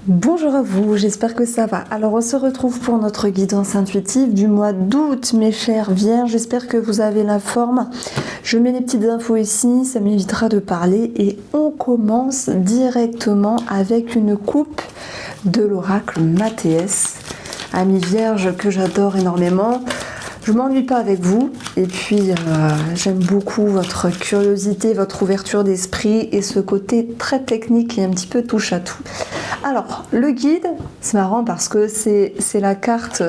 Bonjour à vous, j'espère que ça va. Alors on se retrouve pour notre guidance intuitive du mois d'août, mes chers vierges. J'espère que vous avez la forme. Je mets les petites infos ici, ça m'évitera de parler. Et on commence directement avec une coupe de l'oracle Mathéès. Amis vierges que j'adore énormément. Je m'ennuie pas avec vous et puis j'aime beaucoup votre curiosité, votre ouverture d'esprit et ce côté très technique et un petit peu touche à tout. Alors, le guide, c'est marrant parce que c'est la carte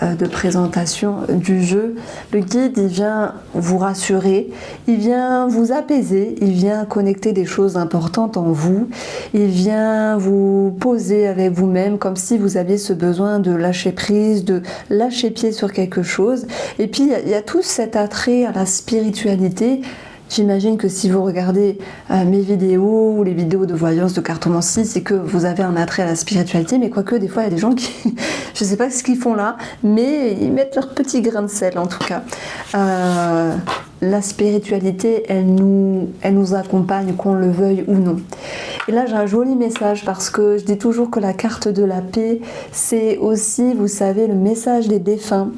de présentation du jeu. Le guide, il vient vous rassurer, il vient vous apaiser, il vient connecter des choses importantes en vous, il vient vous poser avec vous-même comme si vous aviez ce besoin de lâcher prise, de lâcher pied sur quelque chose. Et puis, il y a tout cet attrait à la spiritualité. J'imagine que si vous regardez mes vidéos ou les vidéos de voyance, de cartomancie, c'est que vous avez un attrait à la spiritualité, mais quoique des fois il y a des gens qui, je ne sais pas ce qu'ils font là, mais ils mettent leur petit grain de sel en tout cas. La spiritualité, elle nous accompagne, qu'on le veuille ou non. Et là, j'ai un joli message parce que je dis toujours que la carte de la paix, c'est aussi, vous savez, le message des défunts,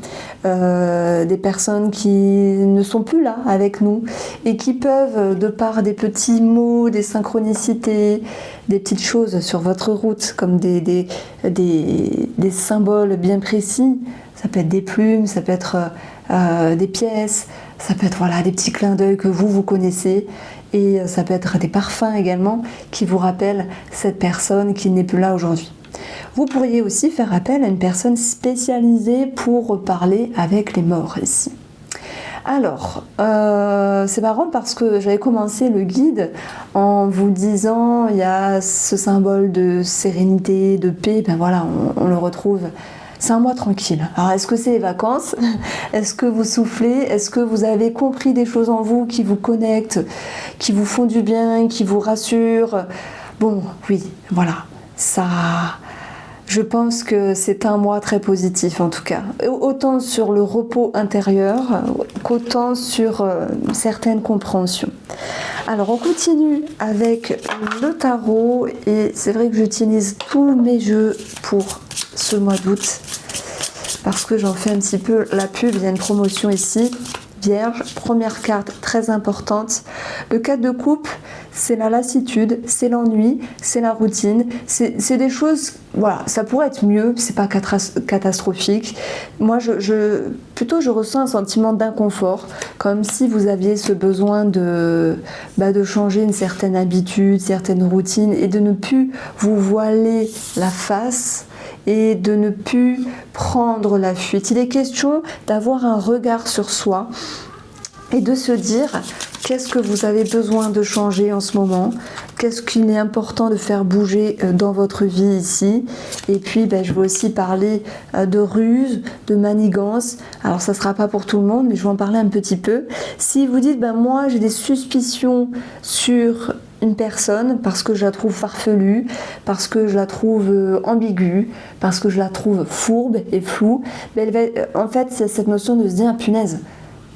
des personnes qui ne sont plus là avec nous et qui peuvent, de par des petits mots, des synchronicités, des petites choses sur votre route, comme des symboles bien précis, ça peut être des plumes, ça peut être des pièces, ça peut être voilà, des petits clins d'œil que vous connaissez, et ça peut être des parfums également qui vous rappellent cette personne qui n'est plus là aujourd'hui. Vous pourriez aussi faire appel à une personne spécialisée pour parler avec les morts ici. Alors, c'est marrant parce que j'avais commencé le guide en vous disant il y a ce symbole de sérénité, de paix, ben voilà, on le retrouve. C'est un mois tranquille. Alors, est-ce que c'est les vacances? Est-ce que vous soufflez? Est-ce que vous avez compris des choses en vous qui vous connectent, qui vous font du bien, qui vous rassurent? Bon, oui, voilà. Ça, je pense que c'est un mois très positif en tout cas. Autant sur le repos intérieur qu'autant sur certaines compréhensions. Alors, on continue avec le tarot et c'est vrai que j'utilise tous mes jeux pour ce mois d'août parce que j'en fais un petit peu la pub. Il y a une promotion ici. Vierge, première carte très importante. Le 4 de coupe, c'est la lassitude, c'est l'ennui, c'est la routine. C'est des choses, voilà, ça pourrait être mieux, c'est pas catastrophique. Moi, je ressens un sentiment d'inconfort, comme si vous aviez ce besoin de changer une certaine habitude, certaines routines et de ne plus vous voiler la face et de ne plus prendre la fuite. Il est question d'avoir un regard sur soi et de se dire qu'est-ce que vous avez besoin de changer en ce moment, qu'est-ce qu'il est important de faire bouger dans votre vie ici. Et puis je vais aussi parler de ruse, de manigance. Alors ça ne sera pas pour tout le monde, mais je vais en parler un petit peu. Si vous dites moi j'ai des suspicions sur une personne parce que je la trouve farfelue, parce que je la trouve ambiguë, parce que je la trouve fourbe et floue, en fait c'est cette notion de se dire punaise,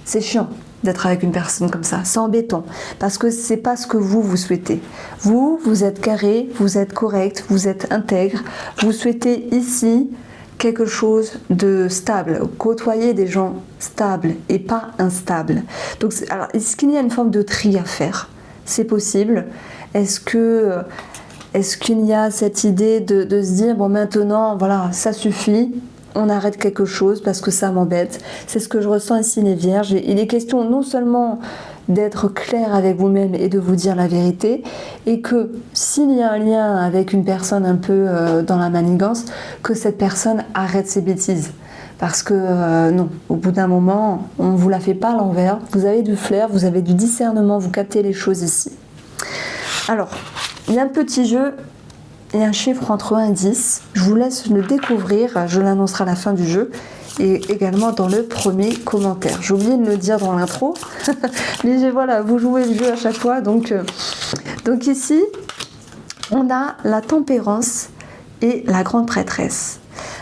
c'est chiant d'être avec une personne comme ça, c'est embêtant, parce que c'est pas ce que vous souhaitez. Vous êtes carré, vous êtes correct, vous êtes intègre, vous souhaitez ici quelque chose de stable, côtoyer des gens stables et pas instables. Donc, alors, est-ce qu'il y a une forme de tri à faire? C'est possible. Est-ce qu'il y a cette idée de se dire maintenant, voilà, ça suffit, on arrête quelque chose parce que ça m'embête. C'est ce que je ressens ici les vierges. Et il est question non seulement d'être clair avec vous-même et de vous dire la vérité, et que s'il y a un lien avec une personne un peu dans la manigance, que cette personne arrête ses bêtises. Parce que non, au bout d'un moment, on ne vous la fait pas à l'envers. Vous avez du flair, vous avez du discernement, vous captez les choses ici. Alors, il y a un petit jeu et un chiffre entre 1 et 10. Je vous laisse le découvrir, je l'annoncerai à la fin du jeu et également dans le premier commentaire. J'ai oublié de le dire dans l'intro, mais voilà, vous jouez le jeu à chaque fois. Donc ici, on a la tempérance et la grande prêtresse.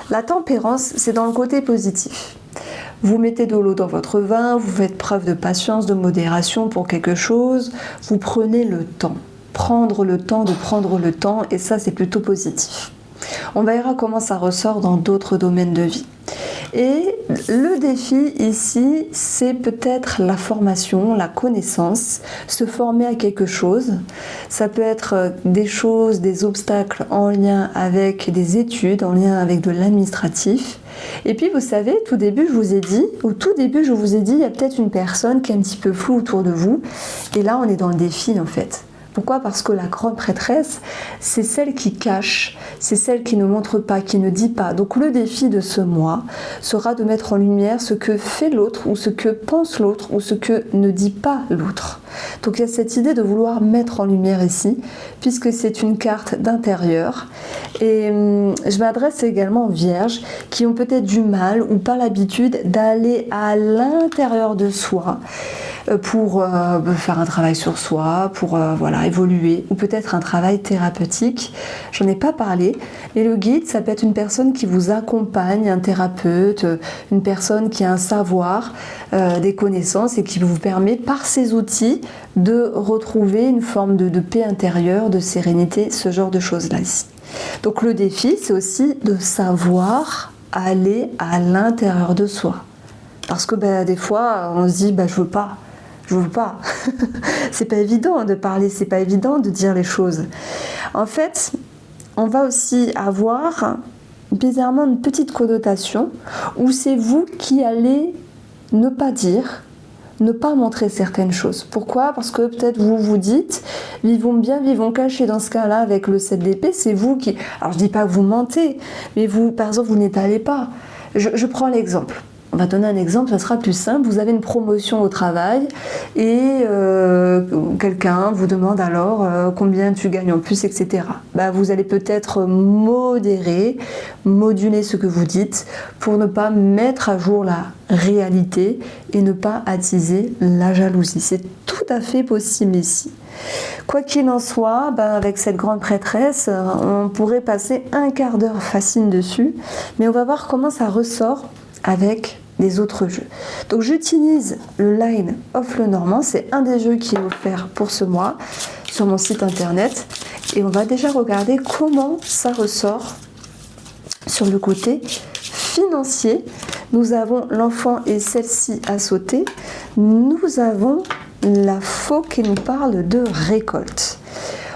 La tempérance, c'est dans le côté positif. Vous mettez de l'eau dans votre vin, vous faites preuve de patience, de modération pour quelque chose, vous prenez le temps. Prendre le temps de prendre le temps, et ça c'est plutôt positif. On verra comment ça ressort dans d'autres domaines de vie. Et le défi ici, c'est peut-être la formation, la connaissance, se former à quelque chose. Ça peut être des choses, des obstacles en lien avec des études, en lien avec de l'administratif. Et puis vous savez, au tout début, je vous ai dit, il y a peut-être une personne qui est un petit peu floue autour de vous. Et là, on est dans le défi en fait. Pourquoi ? Parce que la grande prêtresse, c'est celle qui cache, c'est celle qui ne montre pas, qui ne dit pas. Donc le défi de ce mois sera de mettre en lumière ce que fait l'autre, ou ce que pense l'autre, ou ce que ne dit pas l'autre. Donc il y a cette idée de vouloir mettre en lumière ici, puisque c'est une carte d'intérieur. Et je m'adresse également aux vierges qui ont peut-être du mal ou pas l'habitude d'aller à l'intérieur de soi pour faire un travail sur soi, pour évoluer, ou peut-être un travail thérapeutique. J'en ai pas parlé, mais le guide, ça peut être une personne qui vous accompagne, un thérapeute, une personne qui a un savoir, des connaissances et qui vous permet par ses outils de retrouver une forme de paix intérieure, de sérénité, ce genre de choses-là ici. Donc le défi, c'est aussi de savoir aller à l'intérieur de soi. Parce que des fois, on se dit je veux pas. C'est pas évident de parler, c'est pas évident de dire les choses. En fait, on va aussi avoir bizarrement une petite connotation où c'est vous qui allez ne pas dire, ne pas montrer certaines choses. Pourquoi ? Parce que peut-être vous vous dites, vivons bien, vivons cachés. Dans ce cas-là, avec le 7 d'épée, c'est vous qui... Alors je dis pas que vous mentez, mais vous, par exemple, vous n'étalez pas. Je prends l'exemple. On va donner un exemple, ça sera plus simple. Vous avez une promotion au travail et quelqu'un vous demande alors combien tu gagnes en plus, etc. Vous allez peut-être moduler ce que vous dites pour ne pas mettre à jour la réalité et ne pas attiser la jalousie. C'est tout à fait possible ici. Quoi qu'il en soit, avec cette grande prêtresse, on pourrait passer un quart d'heure facile dessus, mais on va voir comment ça ressort avec des autres jeux. Donc j'utilise le Line of Lenormand, c'est un des jeux qui est offert pour ce mois sur mon site internet, et on va déjà regarder comment ça ressort sur le côté financier. Nous avons l'enfant et celle-ci à sauter. Nous avons la faux qui nous parle de récolte.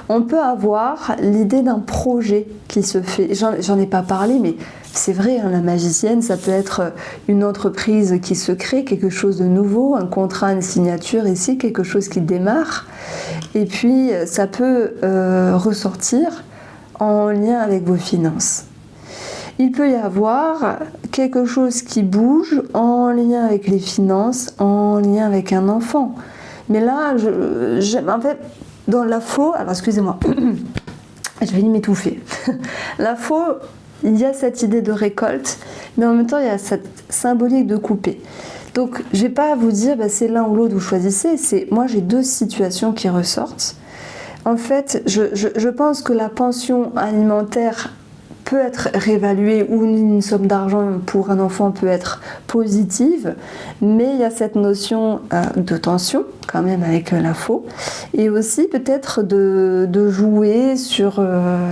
On peut avoir l'idée d'un projet qui se fait. J'en ai pas parlé, mais c'est vrai, la magicienne, ça peut être une entreprise qui se crée, quelque chose de nouveau, un contrat, une signature ici, quelque chose qui démarre. Et puis, ça peut ressortir en lien avec vos finances. Il peut y avoir quelque chose qui bouge en lien avec les finances, en lien avec un enfant. Mais là, en fait, dans la faux, alors excusez-moi, je vais m'étouffer. La faux, il y a cette idée de récolte, mais en même temps, il y a cette symbolique de couper. Donc, je ne vais pas vous dire, c'est l'un ou l'autre, vous choisissez. Moi, j'ai deux situations qui ressortent. En fait, je pense que la pension alimentaire peut être réévaluée, ou une somme d'argent pour un enfant peut être positive, mais il y a cette notion de tension quand même avec la faux, et aussi peut-être de jouer sur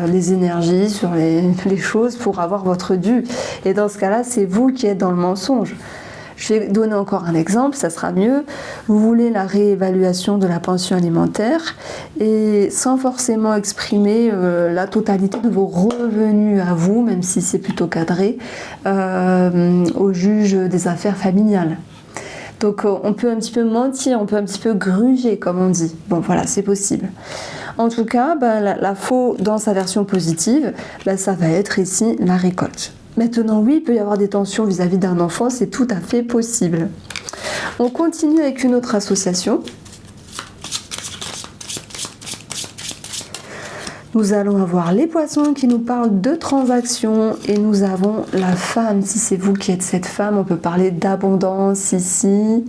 les énergies, sur les choses pour avoir votre dû, et dans ce cas-là c'est vous qui êtes dans le mensonge. Je vais donner encore un exemple, ça sera mieux. Vous voulez la réévaluation de la pension alimentaire et sans forcément exprimer la totalité de vos revenus à vous, même si c'est plutôt cadré, au juge des affaires familiales. Donc on peut un petit peu mentir, on peut un petit peu gruger comme on dit. Bon voilà, c'est possible. En tout cas, la faux dans sa version positive, ça va être ici la récolte. Maintenant, oui, il peut y avoir des tensions vis-à-vis d'un enfant, c'est tout à fait possible. On continue avec une autre association. Nous allons avoir les poissons qui nous parlent de transactions et nous avons la femme. Si c'est vous qui êtes cette femme, on peut parler d'abondance ici.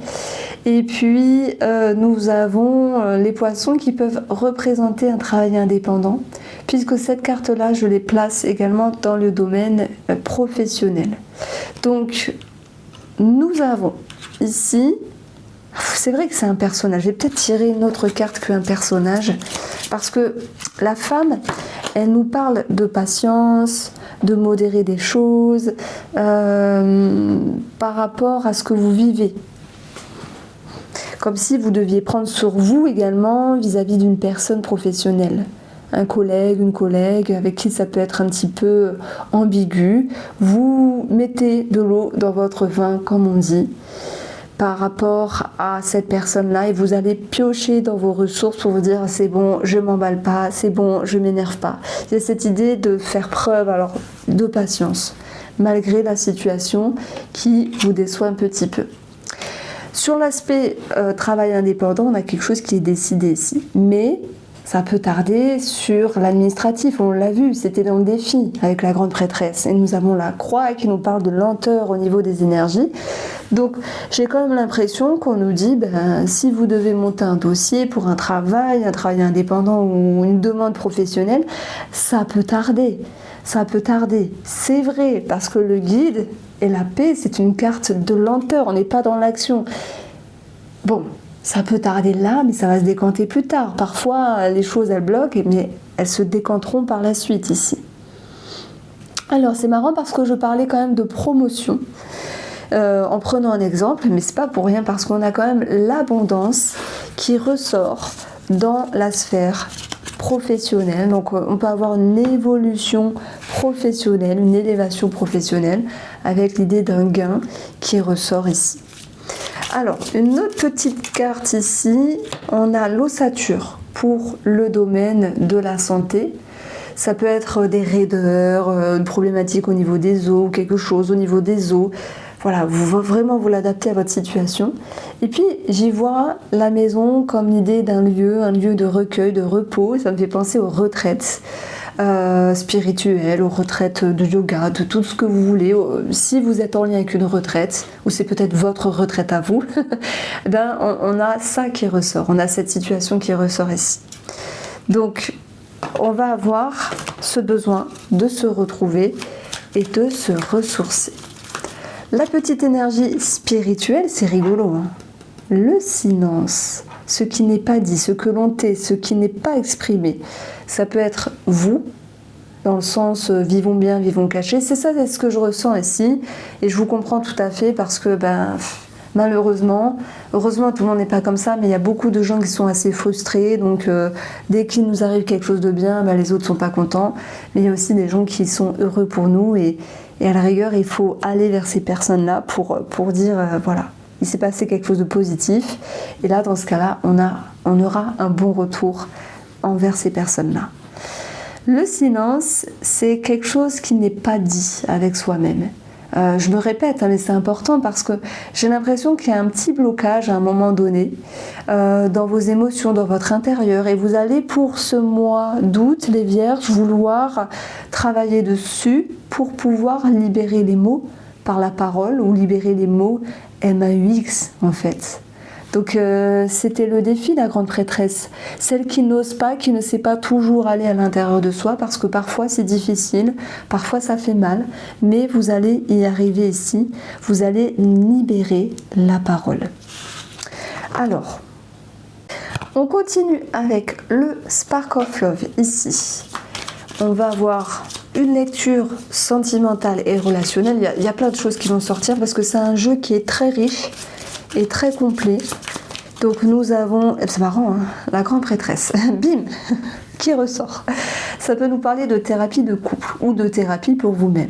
Et puis, nous avons les poissons qui peuvent représenter un travail indépendant, puisque cette carte-là, je les place également dans le domaine professionnel. Donc, nous avons ici c'est vrai que c'est un personnage. Je vais peut-être tirer une autre carte qu'un personnage. Parce que la femme, elle nous parle de patience, de modérer des choses par rapport à ce que vous vivez. Comme si vous deviez prendre sur vous également vis-à-vis d'une personne professionnelle. Un collègue, une collègue avec qui ça peut être un petit peu ambigu. Vous mettez de l'eau dans votre vin, comme on dit, par rapport à cette personne-là, et vous allez piocher dans vos ressources pour vous dire c'est bon, je m'emballe pas, c'est bon, je m'énerve pas. Il y a cette idée de faire preuve alors de patience, malgré la situation qui vous déçoit un petit peu. Sur l'aspect travail indépendant, on a quelque chose qui est décidé ici, mais ça peut tarder sur l'administratif, on l'a vu, c'était dans le défi avec la grande prêtresse. Et nous avons la croix qui nous parle de lenteur au niveau des énergies. Donc j'ai quand même l'impression qu'on nous dit, si vous devez monter un dossier pour un travail indépendant ou une demande professionnelle, ça peut tarder. Ça peut tarder. C'est vrai, parce que le guide et la paix, c'est une carte de lenteur, on n'est pas dans l'action. Bon. Ça peut tarder là, mais ça va se décanter plus tard. Parfois, les choses, elles bloquent, mais elles se décanteront par la suite ici. Alors, c'est marrant parce que je parlais quand même de promotion, en prenant un exemple, mais c'est pas pour rien, parce qu'on a quand même l'abondance qui ressort dans la sphère professionnelle. Donc, on peut avoir une évolution professionnelle, une élévation professionnelle, avec l'idée d'un gain qui ressort ici. Alors, une autre petite carte ici, on a l'ossature pour le domaine de la santé. Ça peut être des raideurs, une problématique au niveau des os, quelque chose au niveau des os. Voilà, vous l'adaptez à votre situation. Et puis, j'y vois la maison comme l'idée d'un lieu, un lieu de recueil, de repos. Ça me fait penser aux retraites spirituelles, aux retraites de yoga, de tout ce que vous voulez. Si vous êtes en lien avec une retraite, ou c'est peut-être votre retraite à vous, on a ça qui ressort. On a cette situation qui ressort ici. Donc, on va avoir ce besoin de se retrouver et de se ressourcer. La petite énergie spirituelle, c'est rigolo, hein. Le silence, ce qui n'est pas dit, ce que l'on tait, ce qui n'est pas exprimé, ça peut être vous, dans le sens vivons bien, vivons cachés. C'est ça, c'est ce que je ressens ici, et je vous comprends tout à fait parce que malheureusement, heureusement tout le monde n'est pas comme ça, mais il y a beaucoup de gens qui sont assez frustrés, donc dès qu'il nous arrive quelque chose de bien, les autres ne sont pas contents, mais il y a aussi des gens qui sont heureux pour nous, et à la rigueur, il faut aller vers ces personnes-là pour dire, voilà, il s'est passé quelque chose de positif, et là, dans ce cas-là, on aura un bon retour envers ces personnes-là. Le silence, c'est quelque chose qui n'est pas dit avec soi-même. Je me répète, mais c'est important parce que j'ai l'impression qu'il y a un petit blocage à un moment donné dans vos émotions, dans votre intérieur, et vous allez pour ce mois d'août, les Vierges, vouloir travailler dessus pour pouvoir libérer les mots par la parole, ou libérer les mots MAUX en fait. Donc c'était le défi, la grande prêtresse, celle qui n'ose pas, qui ne sait pas toujours aller à l'intérieur de soi, parce que parfois c'est difficile, parfois ça fait mal, mais vous allez y arriver ici, vous allez libérer la parole. Alors, on continue avec le Spark of Love ici. On va avoir une lecture sentimentale et relationnelle, il y a plein de choses qui vont sortir parce que c'est un jeu qui est très riche et très complet. Donc nous avons, c'est marrant, hein, la grande prêtresse, bim, qui ressort. Ça peut nous parler de thérapie de couple ou de thérapie pour vous-même,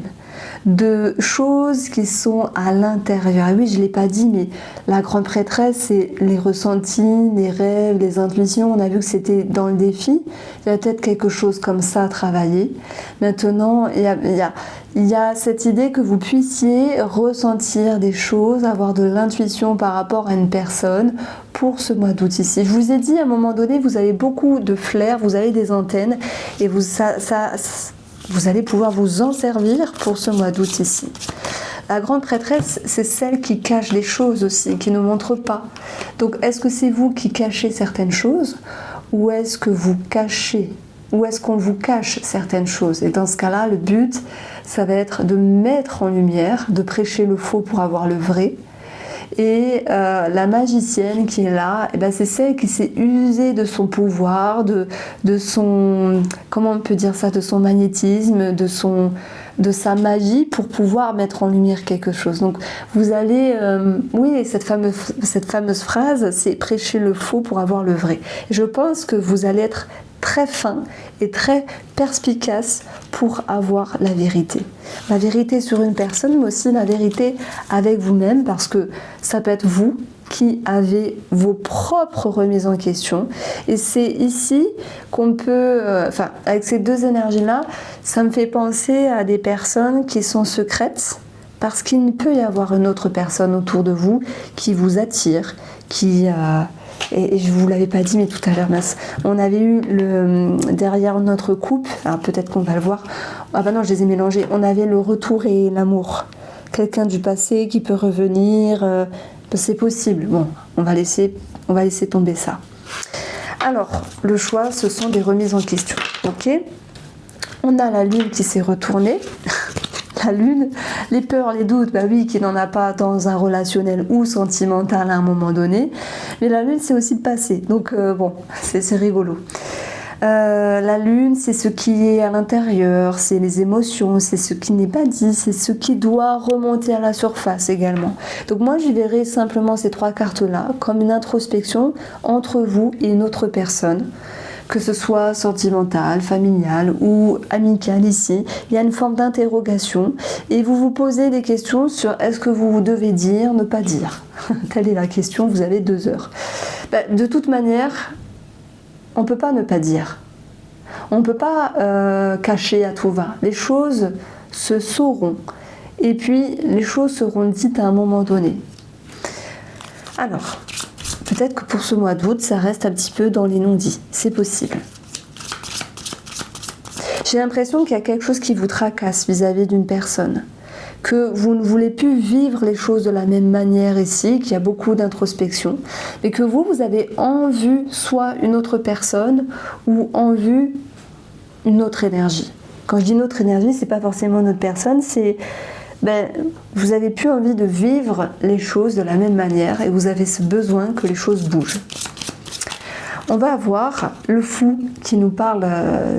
de choses qui sont à l'intérieur. Et oui, je ne l'ai pas dit, mais la grande prêtresse, c'est les ressentis, les rêves, les intuitions. On a vu que c'était dans le défi. Il y a peut-être quelque chose comme ça à travailler. Maintenant, il y a cette idée que vous puissiez ressentir des choses, avoir de l'intuition par rapport à une personne pour ce mois d'août ici. Je vous ai dit, à un moment donné, vous avez beaucoup de flair, vous avez des antennes et vous allez pouvoir vous en servir pour ce mois d'août ici. La grande prêtresse, c'est celle qui cache des choses aussi, qui ne montre pas. Donc, est-ce que c'est vous qui cachez certaines choses ou est-ce que vous cachez, ou est-ce qu'on vous cache certaines choses? Et dans ce cas-là, le but, ça va être de mettre en lumière, de prêcher le faux pour avoir le vrai, Et la magicienne qui est là, eh ben, c'est celle qui s'est usée de son pouvoir, de son, comment on peut dire ça, de son magnétisme, de sa magie pour pouvoir mettre en lumière quelque chose. Donc vous allez, oui, cette fameuse phrase, c'est prêcher le faux pour avoir le vrai. Je pense que vous allez être très fin et très perspicace pour avoir la vérité. La vérité sur une personne, mais aussi la vérité avec vous-même, parce que ça peut être vous qui avez vos propres remises en question. Et c'est ici qu'on peut, avec ces deux énergies-là, ça me fait penser à des personnes qui sont secrètes, parce qu'il ne peut y avoir une autre personne autour de vous qui vous attire, et je ne vous l'avais pas dit, mais tout à l'heure, on avait eu derrière notre couple, alors peut-être qu'on va le voir, ah ben non, je les ai mélangés, on avait le retour et l'amour. Quelqu'un du passé qui peut revenir, c'est possible. Bon, on va laisser tomber ça. Alors, le choix, ce sont des remises en question. Ok ? On a la lune qui s'est retournée. La lune, les peurs, les doutes, bah oui, qui n'en a pas dans un relationnel ou sentimental à un moment donné. Mais la lune, c'est aussi le passé. Donc bon, c'est rigolo. La lune, c'est ce qui est à l'intérieur, c'est les émotions, c'est ce qui n'est pas dit, c'est ce qui doit remonter à la surface également. Donc moi, je verrai simplement ces trois cartes-là comme une introspection entre vous et une autre personne. Que ce soit sentimental, familial ou amical ici, il y a une forme d'interrogation et vous vous posez des questions sur est-ce que vous devez dire, ne pas dire. Telle est la question, vous avez 2 heures. De toute manière, on ne peut pas ne pas dire. On ne peut pas cacher à tout va. Les choses se sauront et puis les choses seront dites à un moment donné. Alors, peut-être que pour ce mois d'août, ça reste un petit peu dans les non-dits. C'est possible. J'ai l'impression qu'il y a quelque chose qui vous tracasse vis-à-vis d'une personne. Que vous ne voulez plus vivre les choses de la même manière ici, qu'il y a beaucoup d'introspection, mais que vous avez en vue soit une autre personne ou en vue une autre énergie. Quand je dis une autre énergie, c'est pas forcément une autre personne, c'est vous n'avez plus envie de vivre les choses de la même manière et vous avez ce besoin que les choses bougent. On va avoir le fou qui nous parle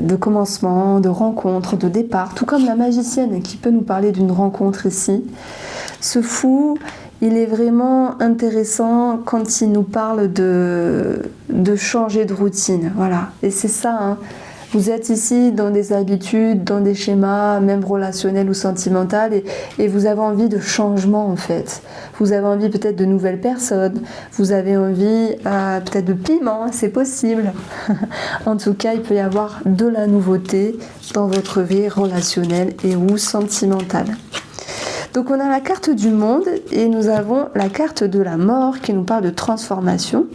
de commencement, de rencontre, de départ, tout comme la magicienne qui peut nous parler d'une rencontre ici. Ce fou, il est vraiment intéressant quand il nous parle de changer de routine. Voilà, et c'est ça, hein. Vous êtes ici dans des habitudes, dans des schémas, même relationnels ou sentimentaux, et vous avez envie de changement en fait. Vous avez envie peut-être de nouvelles personnes, vous avez envie peut-être de piment, c'est possible. En tout cas, il peut y avoir de la nouveauté dans votre vie relationnelle et ou sentimentale. Donc on a la carte du monde et nous avons la carte de la mort qui nous parle de transformation.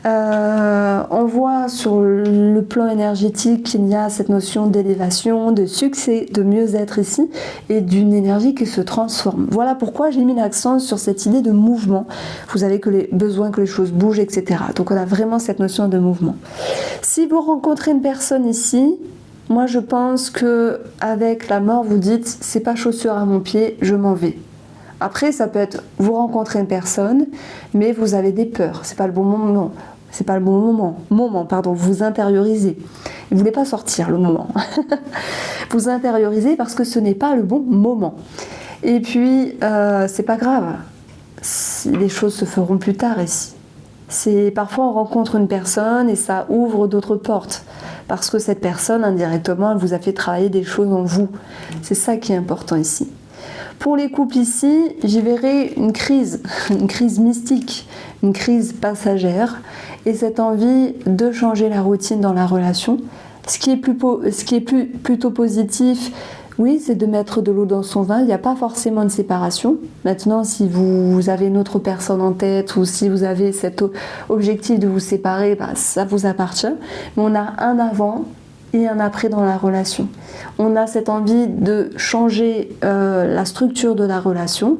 On voit sur le plan énergétique qu'il y a cette notion d'élévation, de succès, de mieux-être ici et d'une énergie qui se transforme. Voilà pourquoi j'ai mis l'accent sur cette idée de mouvement. Vous avez besoin que les choses bougent, etc. Donc on a vraiment cette notion de mouvement. Si vous rencontrez une personne ici, moi je pense que avec la mort vous dites c'est pas chaussure à mon pied, je m'en vais. Après ça peut être vous rencontrez une personne mais vous avez des peurs, c'est pas le bon moment, non. C'est pas le bon moment, vous intériorisez. Vous voulez pas sortir le moment. Vous intériorisez parce que ce n'est pas le bon moment. Et puis, c'est pas grave. Les choses se feront plus tard ici. Parfois on rencontre une personne et ça ouvre d'autres portes. Parce que cette personne, indirectement, elle vous a fait travailler des choses en vous. C'est ça qui est important ici. Pour les couples ici, j'y verrai une crise mystique, une crise passagère et cette envie de changer la routine dans la relation. Ce qui est plutôt positif, oui, c'est de mettre de l'eau dans son vin. Il n'y a pas forcément de séparation. Maintenant, si vous avez une autre personne en tête ou si vous avez cet objectif de vous séparer, ça vous appartient. Mais on a un avant et un après dans la relation. On a cette envie de changer la structure de la relation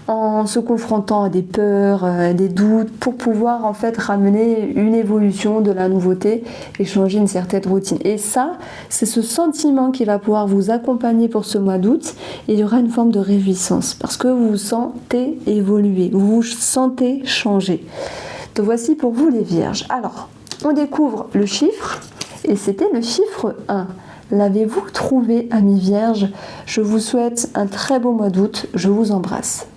en se confrontant à des peurs, des doutes, pour pouvoir en fait ramener une évolution, de la nouveauté et changer une certaine routine. Et ça, c'est ce sentiment qui va pouvoir vous accompagner pour ce mois d'août. Il y aura une forme de réjouissance parce que vous vous sentez évoluer, vous vous sentez changer. Donc voici pour vous les Vierges. Alors, on découvre le chiffre et c'était le chiffre 1. L'avez-vous trouvé, amis Vierges? Je vous souhaite un très beau mois d'août. Je vous embrasse.